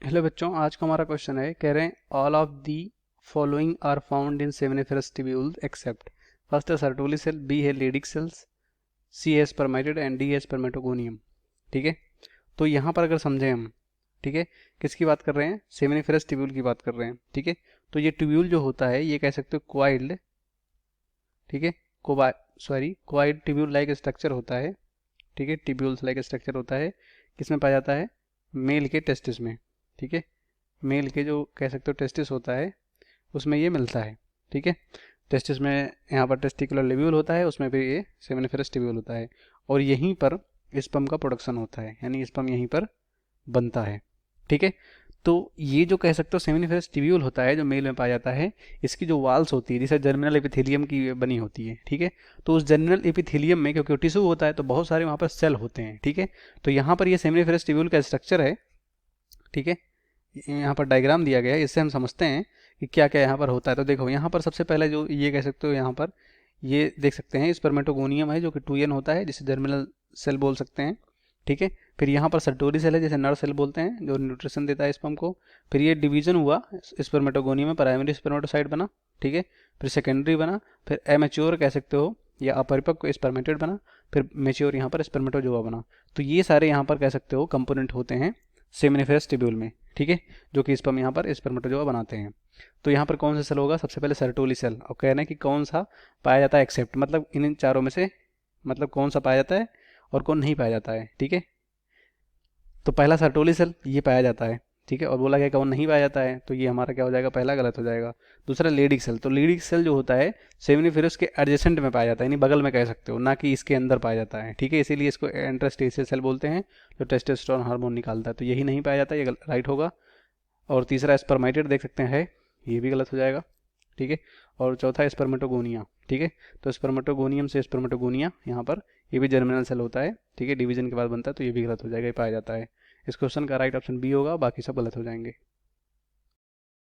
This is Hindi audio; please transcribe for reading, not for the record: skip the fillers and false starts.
हेलो बच्चों, आज का हमारा क्वेश्चन है। कह रहे हैं all of the following are found in seminiferous tubules except. First है सर्टोली सेल, बी है लेडिक सेल्स, सी है स्पर्मेटिड एंड डी है स्पर्मेटोगोनियम। ठीक है, तो यहाँ पर अगर समझें हम, ठीक है, किसकी बात कर रहे हैं? सेमिनिफेरस ट्यूब्यूल की बात कर रहे हैं। ठीक है, तो ये ट्यूब्यूल जो होता है ये कह सकते हो क्वाइल्ड, ठीक है, क्वाइल्ड ट्यूब्यूल लाइक स्ट्रक्चर होता है। ठीक है, ट्यूब्यूल्स लाइक स्ट्रक्चर होता है। किसमें पाया जाता है? मेल के टेस्टिस में। ठीक है, मेल के जो कह सकते हो टेस्टिस होता है उसमें ये मिलता है। ठीक है, टेस्टिस में यहाँ पर टेस्टिकुलर लेब्यूल होता है, उसमें फिर ये सेमिनिफेरस ट्यूब्यूल होता है और यहीं पर स्पर्म का प्रोडक्शन होता है, यानी स्पर्म यहीं पर बनता है। ठीक है, तो ये जो कह सकते हो सेमिनिफेरस ट्यूब्यूल होता है जो मेल में पाया जाता है, इसकी जो वाल्स होती है जैसे जर्मिनल एपिथेलियम की बनी होती है। ठीक है, तो उस जर्मिनल एपिथेलियम में क्योंकि टिश्यू होता है तो बहुत सारे वहाँ पर सेल होते हैं। ठीक है, तो यहाँ पर ये सेमिनिफेरस ट्यूब्यूल का स्ट्रक्चर है। ठीक है, यहाँ पर डायग्राम दिया गया है, इससे हम समझते हैं कि क्या क्या यहाँ पर होता है। तो देखो यहाँ पर सबसे पहले जो ये कह सकते हो, यहाँ पर ये देख सकते हैं स्पर्मेटोगोनियम है जो कि 2n होता है, जिसे जर्मिनल सेल बोल सकते हैं। ठीक है, फिर यहाँ पर सर्टोरी सेल है जिसे नर सेल बोलते हैं, जो न्यूट्रिशन देता है स्पर्म को। फिर ये डिवीजन हुआ स्पर्मेटोगोनियम में, प्राइमरी स्पर्मेटोसाइट बना। ठीक है, फिर सेकेंडरी बना, फिर एमेच्योर कह सकते हो या अपरिपक्व स्पर्मेटेड बना, फिर मेच्योर यहाँ पर स्पर्मेटोजोआ बना। तो ये सारे यहाँ पर कह सकते हो कंपोनेंट होते हैं सेमिनिफेरस ट्यूब्यूल में। ठीक है, जो कि स्पर्म यहाँ पर स्पर्मेटोजोआ बनाते हैं। तो यहाँ पर कौन सा सेल होगा? सबसे पहले सर्टोली सेल। और कह रहे हैं कि कौन सा पाया जाता है एक्सेप्ट, मतलब इन चारों में से मतलब कौन सा पाया जाता है और कौन नहीं पाया जाता है। ठीक है, तो पहला सर्टोली सेल ये पाया जाता है। ठीक है, और बोला गया कौन नहीं पाया जाता है, तो ये हमारा क्या हो जाएगा? पहला गलत हो जाएगा। दूसरा लेडिक सेल, तो लेडिक सेल जो होता है सेमिनिफेरस के एडजेसेंट में पाया जाता है, यानी बगल में कह सकते हो, ना कि इसके अंदर पाया जाता है। ठीक है, इसीलिए इसको इंटरस्टेशियल सेल बोलते हैं जो टेस्टोस्टेरोन हार्मोन निकालता है। तो यही नहीं पाया जाता, ये राइट होगा। और तीसरा स्पर्मेटेड देख सकते हैं है, ये भी गलत हो जाएगा। ठीक है, और चौथा स्पर्मेटोगोनिया। ठीक है, तो स्पर्मेटोगोनियम से स्पर्मेटोगोनिया यहाँ पर ये भी जर्मिनल सेल होता है। ठीक है, डिवीजन के बाद बनता है, तो ये भी गलत हो जाएगा, ये पाया जाता है। इस क्वेश्चन का राइट ऑप्शन बी होगा, बाकी सब गलत हो जाएंगे।